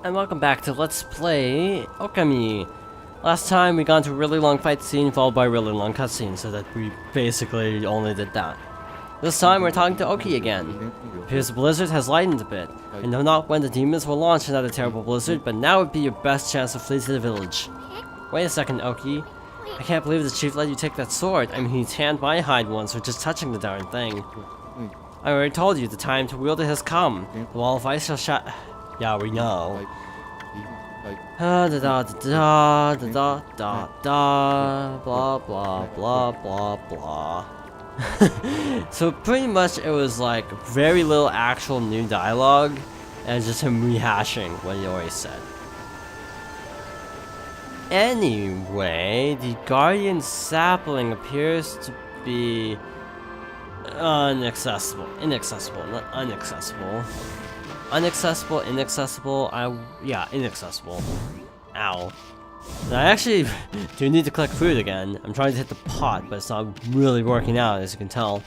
and welcome back to Let's Play Okami. Last time we got into a really long fight scene followed by a really long cutscene, so that we basically only did that. This time we're talking to Oki again. Appears the blizzard has lightened a bit. I know not when the demons will launch another terrible blizzard, but now would be your best chance to flee to the village. Wait a second, Oki. I can't believe the chief let you take that sword. I mean, he tanned my hide once for just touching the darn thing. I already told you, the time to wield it has come. The wall of ice shall shatter. Yeah, we know. Da da da da da da da blah blah blah blah blah. So pretty much it was like very little actual new dialogue and just him rehashing what he already said. Anyway, the guardian sapling appears to be inaccessible. Inaccessible. Ow. And I actually do need to collect food again. I'm trying to hit the pot, but it's not really working out, as you can tell.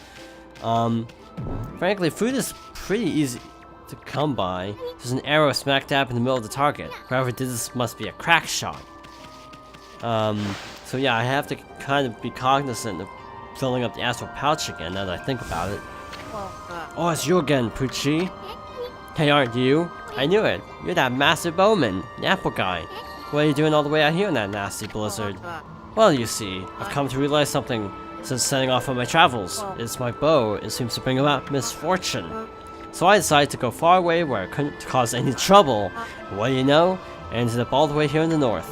Frankly, food is pretty easy to come by. There's an arrow smack dab in the middle of the target. Whoever did this must be a crack shot. So yeah, I have to kind of be cognizant of filling up the astral pouch again now that I think about it. Oh, it's you again, Pucci. Hey, aren't you? I knew it. You're that massive bowman, the apple guy. What are you doing all the way out here in that nasty blizzard? Well, you see, I've come to realize something since setting off on my travels. It's my bow. It seems to bring about misfortune. So I decided to go far away where I couldn't cause any trouble. And what do you know? I ended up all the way here in the north.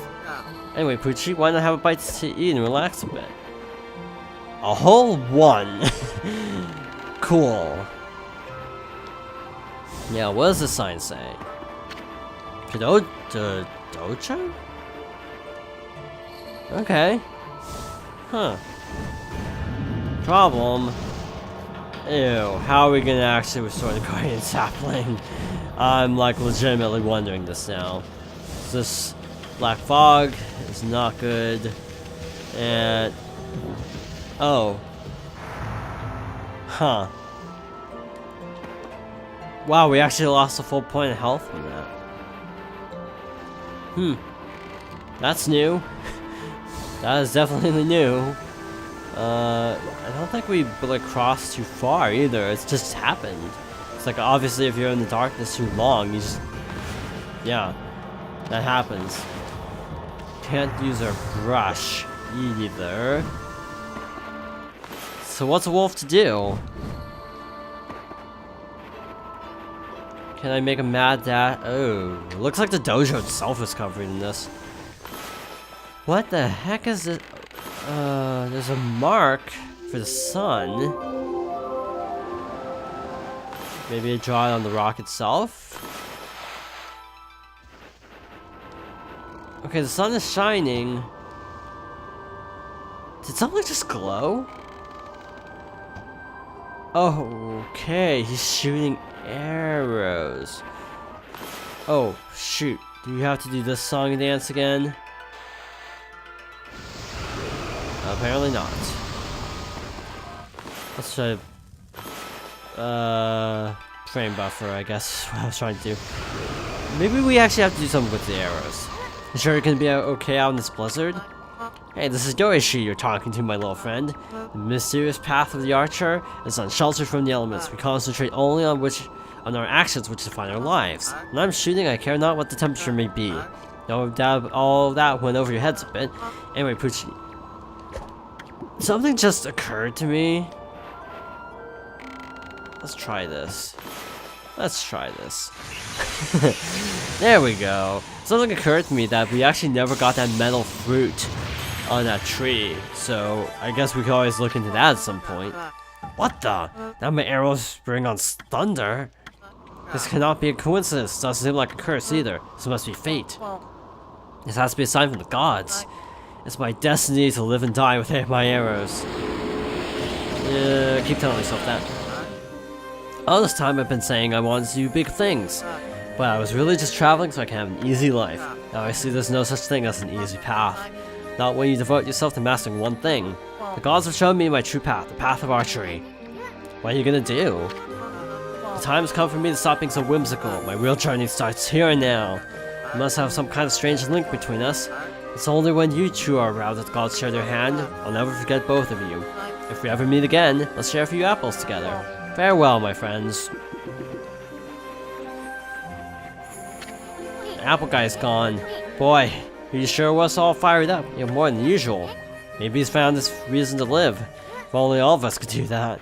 Anyway, Pucci, why not have a bite to eat and relax a bit? A whole one! Cool. Yeah, what does the sign say? Dojo? Okay. Huh. Problem. Ew, how are we gonna actually restore the guardian sapling? I'm like legitimately wondering this now. This black fog is not good. And oh. Huh. Wow, we actually lost a full point of health from that. That's new. That is definitely new. I don't think we like crossed too far either. It's just happened. It's like obviously if you're in the darkness too long, you just yeah, that happens. Can't use our brush either. So what's a wolf to do? Can I make a mad dash? Oh, looks like the dojo itself is covered in this. What the heck is it? There's a mark for the sun. Maybe I draw it on the rock itself? Okay, the sun is shining. Did something just glow? Oh, okay, he's shooting arrows. Oh, shoot. Do you have to do this song and dance again? Apparently not. Let's try frame buffer, I guess is what I was trying to do. Maybe we actually have to do something with the arrows. You sure it can be okay out in this blizzard? Hey, this is Yoichi you're talking to, my little friend. The mysterious path of the archer is unsheltered from the elements. We concentrate only on our actions which define our lives. When I'm shooting, I care not what the temperature may be. No doubt all that went over your heads a bit. Anyway, Pucci. Something just occurred to me. Let's try this. There we go. Something occurred to me that we actually never got that metal fruit on that tree, so I guess we could always look into that at some point. What the? Now my arrows spring on thunder? This cannot be a coincidence. Doesn't seem like a curse either. This must be fate. This has to be a sign from the gods. It's my destiny to live and die with my arrows. Keep telling myself that. All this time I've been saying I wanted to do big things, but I was really just traveling so I can have an easy life. Now I see there's no such thing as an easy path. Not when you devote yourself to mastering one thing. The gods have shown me my true path, the path of archery. What are you gonna do? The time has come for me to stop being so whimsical. My real journey starts here and now. We must have some kind of strange link between us. It's only when you two are around that gods share their hand. I'll never forget both of you. If we ever meet again, let's share a few apples together. Farewell, my friends. The apple guy's gone. Boy, he sure was all fired up. You know, more than usual. Maybe he's found this reason to live. If only all of us could do that.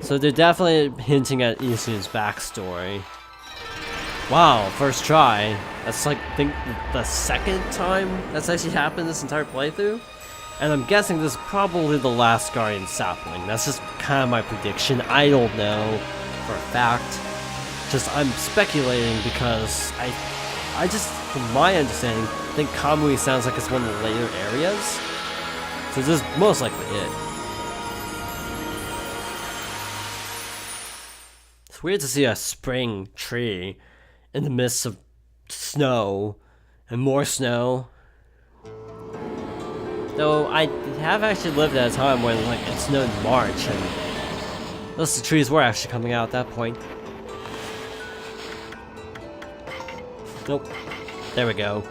So they're definitely hinting at Isu's backstory. Wow, first try. That's like, I think, the second time that's actually happened this entire playthrough. And I'm guessing this is probably the last Guardian sapling. That's just kind of my prediction. I don't know for a fact. Just, I'm speculating because I just, from my understanding, think Kamui sounds like it's one of the later areas. So this is most likely it. It's weird to see a spring tree in the midst of snow and more snow. Though I have actually lived at a time when like it snowed in March and most of the trees were actually coming out at that point. Nope. There we go.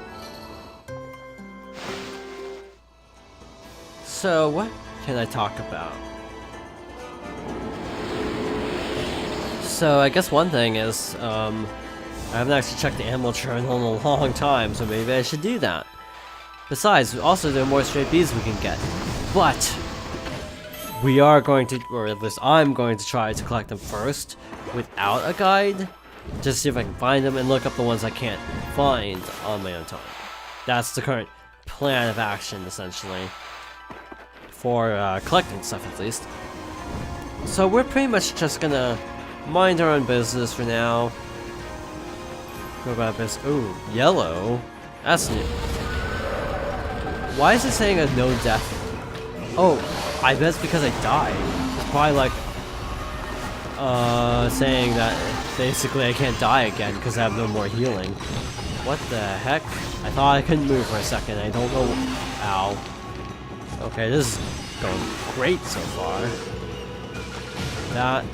So what can I talk about? So I guess one thing is I haven't actually checked the animal journal in a long time, so maybe I should do that. Besides, also there are more stray bees we can get. But we are going to, or at least I'm going to try to collect them first without a guide. Just see if I can find them and look up the ones I can't find on my own time. That's the current plan of action, essentially. For collecting stuff, at least. So we're pretty much just gonna mind our own business for now. Go about this. Ooh, yellow. That's new. Why is it saying a no death? Oh, I bet it's because I died. It's probably like saying that basically I can't die again because I have no more healing. What the heck? I thought I couldn't move for a second. I don't know. Ow. Okay, this is going great so far. That,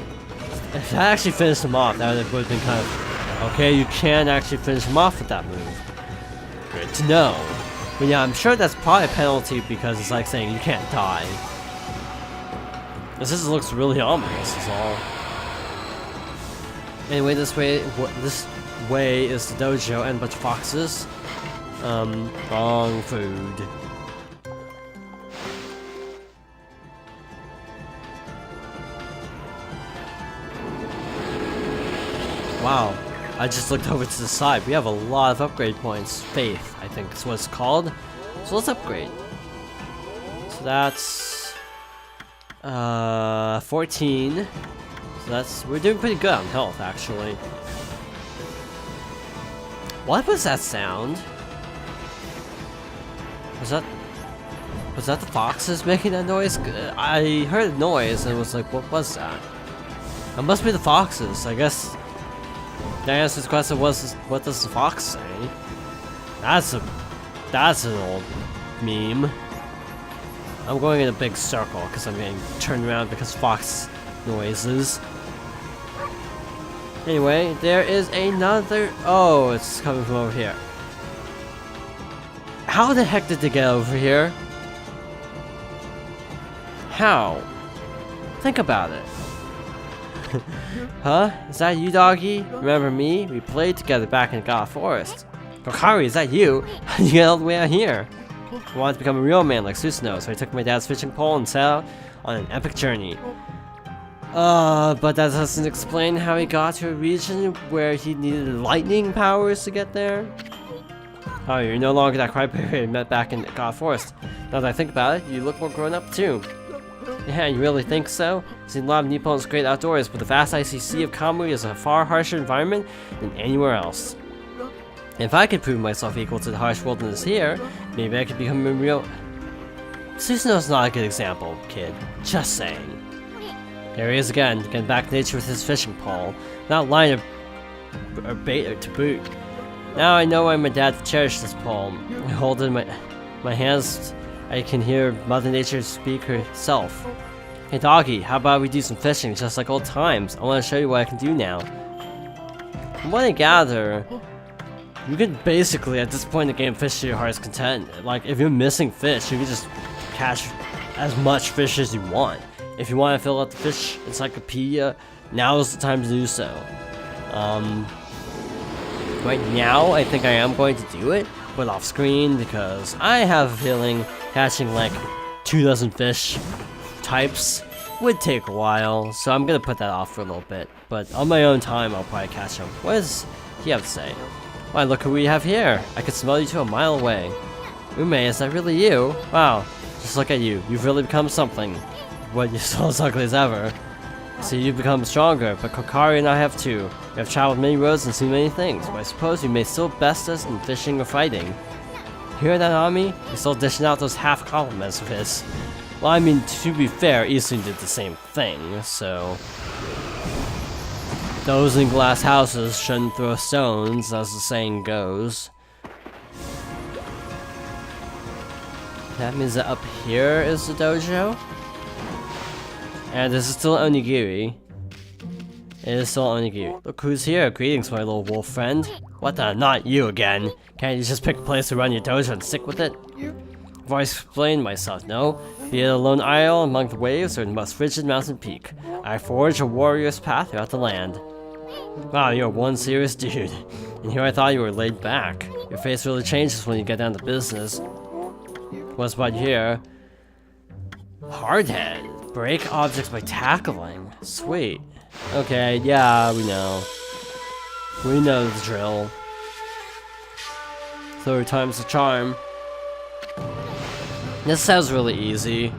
if that actually finished him off, that would have been kind of, okay, you can actually finish him off with that move. Good to know. But yeah, I'm sure that's probably a penalty because it's like saying you can't die. This just looks really ominous, is all. Anyway, this way is the dojo and a bunch of foxes. Wrong food. Wow, I just looked over to the side. We have a lot of upgrade points. Faith, I think is what it's called. So let's upgrade. So that's 14. So we're doing pretty good on health, actually. What was that sound? Was that the foxes making that noise? I heard a noise and was like, what was that? That must be the foxes, I guess. The answer to the question was, what does the fox say? That's an old meme. I'm going in a big circle because I'm getting turned around because fox noises. Anyway, there is another. Oh, it's coming from over here. How the heck did they get over here? How? Think about it. Huh? Is that you, doggy? Remember me? We played together back in the God Forest. Kokari, is that you? How did you get all the way out here? I wanted to become a real man like Susanoo, so I took my dad's fishing pole and set out on an epic journey. But that doesn't explain how he got to a region where he needed lightning powers to get there. Oh, you're no longer that crybaby I met back in the God Forest. Now that I think about it, you look more grown up too. Yeah, you really think so? I've seen a lot of Nippon's great outdoors, but the vast icy sea of Kamui is a far harsher environment than anywhere else. If I could prove myself equal to the harsh wilderness here, maybe I could become a real... Susanoo's not a good example, kid. Just saying. There he is again, getting back to nature with his fishing pole. Not line or bait or to boot. Now I know why my dad cherished this pole. I hold it in my hands. I can hear Mother Nature speak herself. Hey doggy, how about we do some fishing just like old times? I want to show you what I can do now. From what I gather, You can basically, at this point in the game, fish to your heart's content. Like, if you're missing fish, you can just catch as much fish as you want. If you want to fill out the fish encyclopedia, now is the time to do so. Right now, I think I am going to do it, but off screen, because I have a feeling catching like 24 fish types would take a while, so I'm gonna put that off for a little bit. But on my own time, I'll probably catch them. What does he have to say? Why, look who we have here! I can smell you to a mile away. Ume, is that really you? Wow, just look at you. You've really become something. What, you're still as ugly as ever. See, you've become stronger, but Kokari and I have too. We have traveled many roads and seen many things, but I suppose you may still best us in fishing or fighting. Hear that, Ami? He's still dishing out those half compliments of his. Well, I mean, to be fair, Isun did the same thing, so... Those in glass houses shouldn't throw stones, as the saying goes. That means that up here is the dojo? And this is still onigiri. It is still onigiri. Look who's here. Greetings, my little wolf friend. What the? Not you again. Can't you just pick a place to run your dojo and stick with it? I've already explained myself, no? Be it a lone isle among the waves or the most frigid mountain peak, I forge a warrior's path throughout the land. Wow, you're one serious dude. And here I thought you were laid back. Your face really changes when you get down to business. What's about here? Hardhead. Break objects by tackling. Sweet. Okay, yeah, we know. We know the drill. Third time's the charm. This sounds really easy.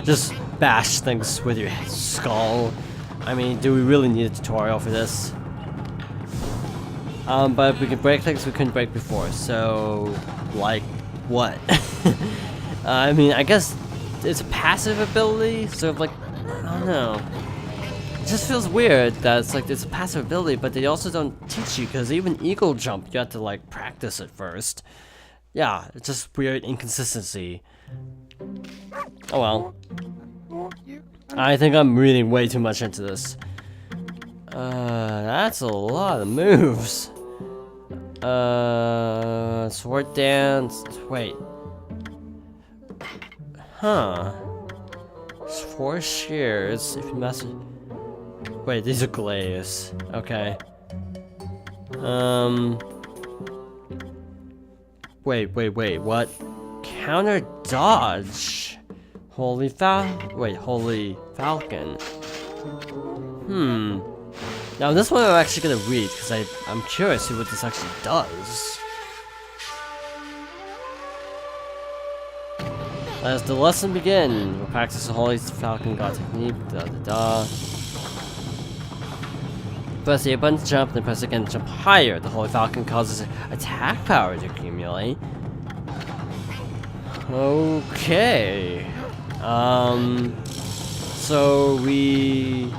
Just bash things with your skull. I mean, do we really need a tutorial for this? But if we can break things we couldn't break before, so... like, what? I mean, I guess it's a passive ability, sort of like, I don't know. It just feels weird that it's like, it's a passive ability, but they also don't teach you, because even eagle jump, you have to like, practice it first. Yeah, it's just weird inconsistency. Oh well. I think I'm reading way too much into this. That's a lot of moves. Sword dance, wait. Huh. 4 shears if you mess with... Wait, these are glaives. Okay. Wait, what? Counter dodge. Holy Falcon. Now this one I'm actually gonna read because I'm curious to see what this actually does. As the lesson begin, we'll practice the Holy Falcon God technique. Press the A button to jump, then press again to jump higher. The Holy Falcon causes attack power to accumulate. Okay. So we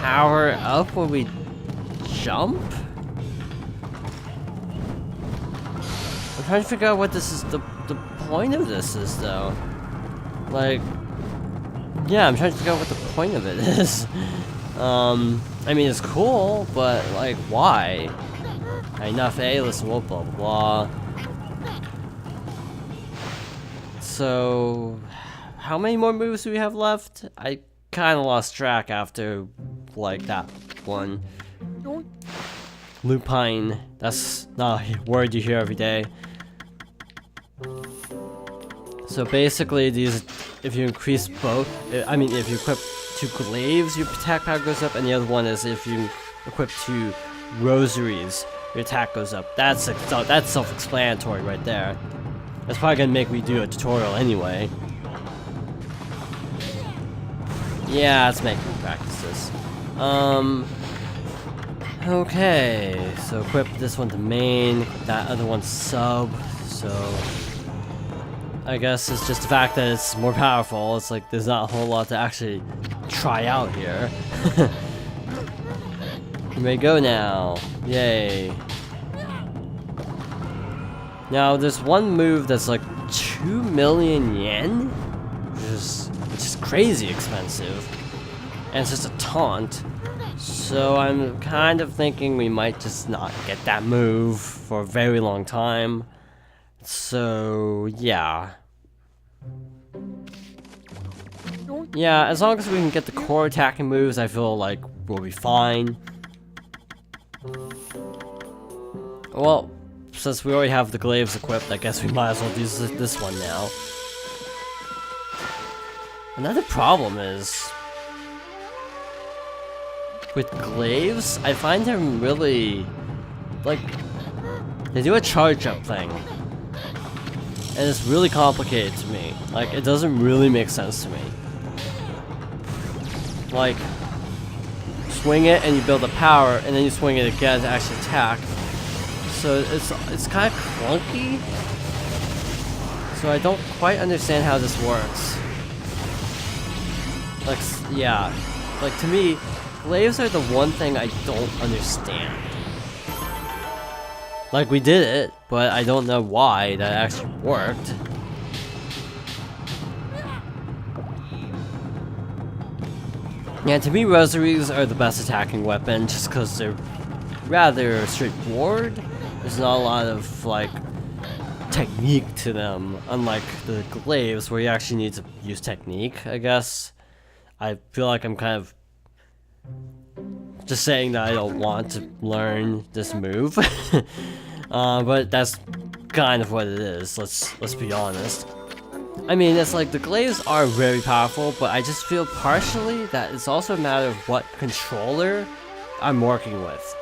power up when we jump? I'm trying to figure out what this is, the point of this is though. Like, yeah, I'm trying to figure out what the point of it is. I mean, it's cool, but like, why? Enough A, listen, blah blah blah. So, how many more moves do we have left? I kind of lost track after, like, that one. Lupine. That's not a word you hear every day. So basically, these, if you increase both, I mean, if you equip 2 glaives, your attack power goes up, and the other one is if you equip 2 rosaries, your attack goes up. That's self-explanatory right there. That's probably gonna make me do a tutorial anyway. Yeah, let's make me practice this. Okay, so equip this one to main, that other one sub, so... I guess it's just the fact that it's more powerful. It's like there's not a whole lot to actually try out here. You may go now. Yay. Now there's one move that's like 2 million yen, which is crazy expensive, and it's just a taunt. So I'm kind of thinking we might just not get that move for a very long time. So yeah. Yeah, as long as we can get the core attacking moves, I feel like we'll be fine. Well, since we already have the glaives equipped, I guess we might as well use this one now. Another problem is, with glaives, I find them really, like, they do a charge up thing. And it's really complicated to me. Like, it doesn't really make sense to me. Like, swing it and you build the power, and then you swing it again to actually attack. So it's kind of clunky. So I don't quite understand how this works. Like, yeah. Like, to me, glaives are the one thing I don't understand. Like, we did it, but I don't know why that actually worked. Yeah, to me, rosaries are the best attacking weapon just because they're rather straightforward. There's not a lot of, like, technique to them, unlike the glaives where you actually need to use technique, I guess. I feel like I'm kind of just saying that I don't want to learn this move. But that's kind of what it is, let's be honest. I mean, it's like the glaives are very powerful, but I just feel partially that it's also a matter of what controller I'm working with.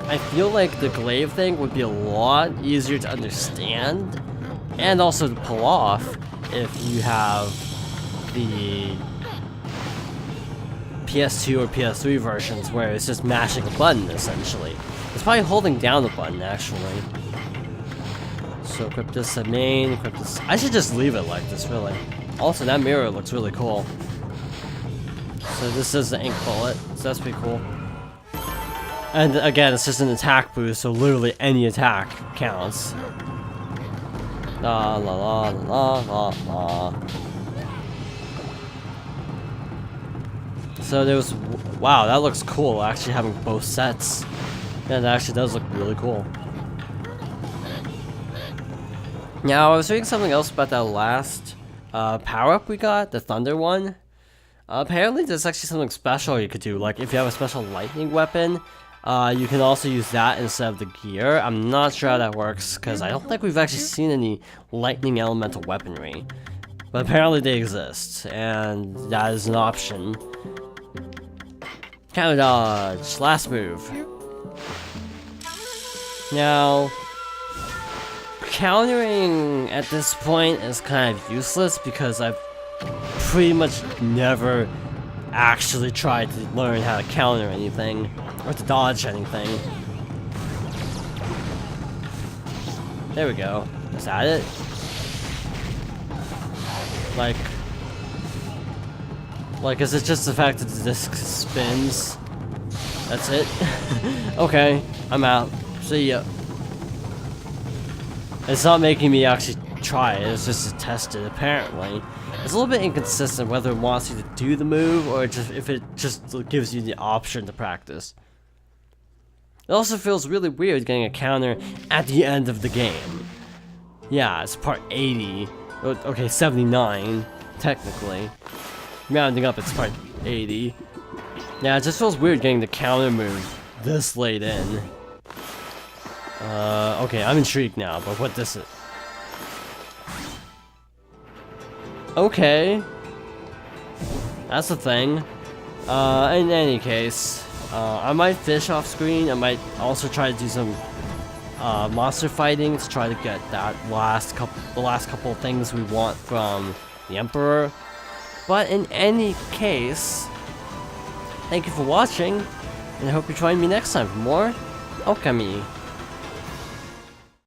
I feel like the glaive thing would be a lot easier to understand and also to pull off if you have the PS2 or PS3 versions where it's just mashing a button essentially. It's probably holding down the button actually. So equip this at main, equip this. I should just leave it like this really. Also that mirror looks really cool. So this is the ink bullet, so that's pretty cool. And again, it's just an attack boost, so literally any attack counts. La la la la la la. So there was, wow, that looks cool, actually having both sets. Yeah, that actually does look really cool. Now, I was reading something else about that last power-up we got, the Thunder one. Apparently there's actually something special you could do, like if you have a special lightning weapon, you can also use that instead of the gear. I'm not sure how that works, because I don't think we've actually seen any lightning elemental weaponry. But apparently they exist, and that is an option. Counter dodge, last move. Now, countering at this point is kind of useless because I've pretty much never actually tried to learn how to counter anything or to dodge anything. There we go. Is that it? Like, is it just the fact that the disc spins? That's it? Okay, I'm out. See ya. It's not making me actually try it, it's just to test it, apparently. It's a little bit inconsistent whether it wants you to do the move or just if it just gives you the option to practice. It also feels really weird getting a counter at the end of the game. Yeah, it's part 80. Okay, 79, technically. Rounding up, it's part 80. Yeah, it just feels weird getting the counter move this late in. Okay, I'm intrigued now, but what this is... Okay. That's the thing. In any case, I might fish off screen. I might also try to do some monster fighting to try to get that the last couple of things we want from the Emperor. But in any case, thank you for watching, and I hope you join me next time for more Okami.